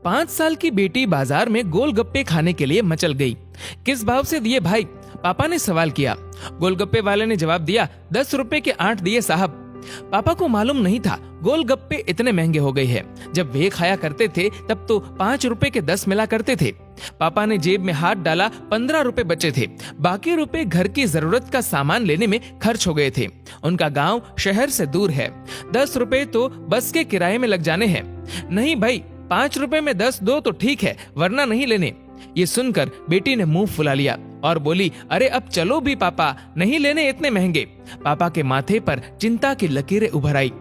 5 साल की बेटी बाजार में गोलगप्पे खाने के लिए मचल गई। किस भाव से दिए भाई? पापा ने सवाल किया। गोलगप्पे वाले ने जवाब दिया, 10 रुपए के 8 दिए साहब। पापा को मालूम नहीं था गोलगप्पे इतने महंगे हो गए हैं। जब वे खाया करते थे तब तो 5 रुपए के 10 मिला करते थे। पापा ने जेब में हाथ डाला, 15 रुपए बचे थे। बाकी रुपए घर की जरूरत का सामान लेने में खर्च हो गए थे। उनका गांव शहर से दूर है। 10 रुपए तो बस के किराए में लग जाने हैं। नहीं भाई, 5 रुपए में 10 दो तो ठीक है, वरना नहीं लेने। ये सुनकर बेटी ने मुंह फुला लिया और बोली, अरे अब चलो भी पापा, नहीं लेने इतने महंगे। पापा के माथे पर चिंता की लकीरें उभर आई।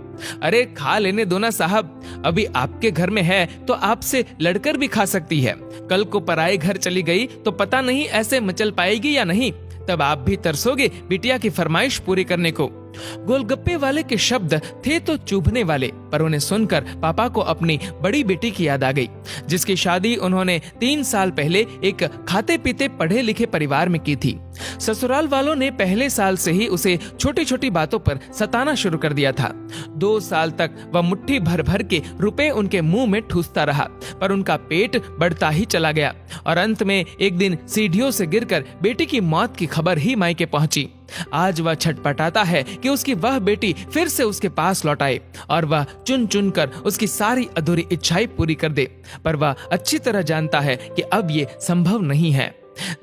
अरे खा लेने दो ना साहब, अभी आपके घर में है तो आपसे लड़कर भी खा सकती है। कल को पराए घर चली गई तो पता नहीं ऐसे मचल पाएगी या नहीं, तब आप भी तरसोगे बिटिया की फरमाइश पूरी करने को। गोलगप्पे वाले के शब्द थे तो चुभने वाले, पर उन्हें सुनकर पापा को अपनी बड़ी बेटी की याद आ गई, जिसकी शादी उन्होंने 3 साल पहले एक खाते पीते पढ़े लिखे परिवार में की थी। ससुराल वालों ने पहले साल से ही उसे छोटी छोटी बातों पर सताना शुरू कर दिया था। 2 साल तक वह मुट्ठी भर भर के रुपए उनके मुंह में ठूसता रहा, पर उनका पेट बढ़ता ही चला गया और अंत में एक दिन सीढ़ियों से गिरकर बेटी की मौत की खबर ही मायके पहुंची। आज वह छटपटाता है कि उसकी वह बेटी फिर से उसके पास लौट आए और वह चुन चुन कर उसकी सारी अधूरी इच्छाएं पूरी कर दे, पर वह अच्छी तरह जानता है कि अब ये संभव नहीं है।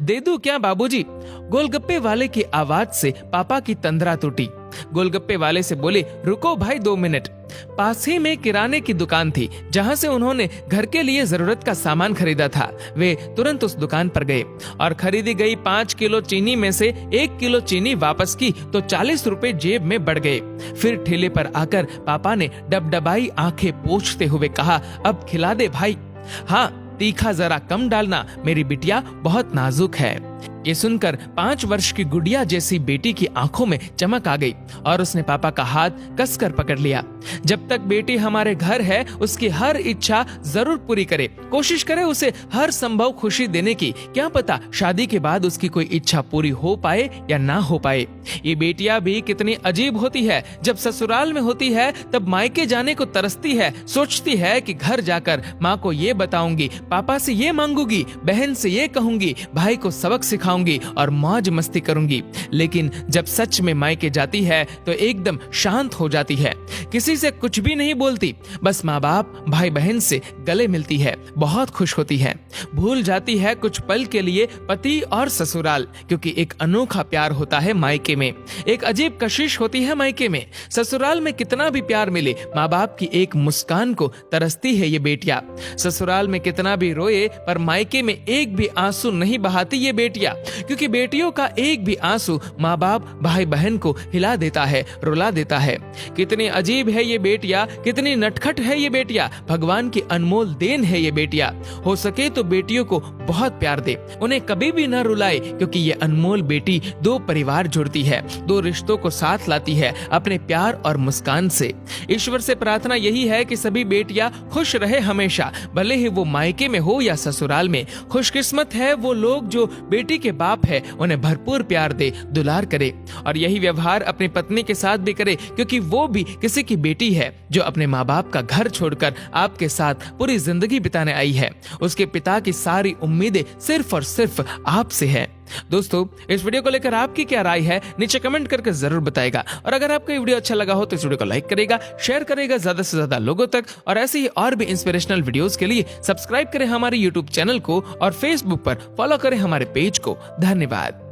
दे दूं क्या बाबूजी? गोलगप्पे वाले की आवाज से पापा की तंद्रा टूटी। गोलगप्पे वाले से बोले, रुको भाई 2 मिनट। पास ही में किराने की दुकान थी जहां से उन्होंने घर के लिए जरूरत का सामान खरीदा था। वे तुरंत उस दुकान पर गए और खरीदी गई 5 किलो चीनी में से 1 किलो चीनी वापस की तो 40 रुपए जेब में बढ़ गए। फिर ठेले पर आकर पापा ने डबडबाई आंखें पोंछते हुए कहा, अब खिला दे भाई। हाँ, तीखा जरा कम डालना, मेरी बिटिया बहुत नाजुक है। ये सुनकर 5 वर्ष की गुड़िया जैसी बेटी की आंखों में चमक आ गई और उसने पापा का हाथ कसकर पकड़ लिया। जब तक बेटी हमारे घर है उसकी हर इच्छा जरूर पूरी करे, कोशिश करे उसे हर संभव खुशी देने की। क्या पता शादी के बाद उसकी कोई इच्छा पूरी हो पाए या ना हो पाए। ये बेटियां भी कितनी अजीब होती है, जब ससुराल में होती है तब मायके जाने को तरसती है, सोचती है कि घर जाकर माँ को ये बताऊंगी, पापा से ये मांगूंगी, बहन से ये कहूंगी, भाई को सबक सिखाऊंगी और मौज मस्ती करूंगी। लेकिन जब सच में मायके जाती है तो एकदम शांत हो जाती है, किसी से कुछ भी नहीं बोलती, बस माँ बाप भाई बहन से गले मिलती है, बहुत खुश होती है, भूल जाती है कुछ पल के लिए पति और ससुराल, क्योंकि एक अनोखा प्यार होता है मायके में, एक अजीब कशिश होती है मायके में। ससुराल में कितना भी प्यार मिले, माँ बाप की एक मुस्कान को तरसती है ये बेटियां। ससुराल में कितना भी रोए पर मायके में एक भी आंसू नहीं बहाती ये बेटियां, क्योंकि बेटियों का एक भी आंसू माँ बाप भाई बहन को हिला देता है, रुला देता है। कितनी अजीब है ये बेटियां, कितनी नटखट है ये बेटियां, भगवान की अनमोल देन है ये बेटियां। हो सके तो बेटियों को बहुत प्यार दे, उन्हें कभी भी न रुलाए, क्योंकि ये अनमोल बेटी 2 परिवार जोड़ती है, 2 रिश्तों को साथ लाती है अपने प्यार और मुस्कान से। ईश्वर से प्रार्थना यही है कि सभी बेटियां खुश रहे हमेशा, भले ही वो मायके में हो या ससुराल में। खुशकिस्मत है वो लोग जो बेटी के बाप है, उन्हें भरपूर प्यार दे, दुलार करे और यही व्यवहार अपनी पत्नी के साथ भी करे, क्योंकि वो भी किसी की बेटी है जो अपने माँ बाप का घर छोड़कर आपके साथ पूरी जिंदगी बिताने आई है। उसके पिता की सारी उम्मीदें सिर्फ और सिर्फ आपसे है। दोस्तों, इस वीडियो को लेकर आपकी क्या राय है नीचे कमेंट करके जरूर बताएगा और अगर आपको ये वीडियो अच्छा लगा हो तो इस वीडियो को लाइक करेगा, शेयर करेगा ज्यादा से ज्यादा लोगों तक और ऐसे ही और भी इंस्पिरेशनल वीडियोस के लिए सब्सक्राइब करें हमारे यूट्यूब चैनल को और फेसबुक पर फॉलो करें हमारे पेज को। धन्यवाद।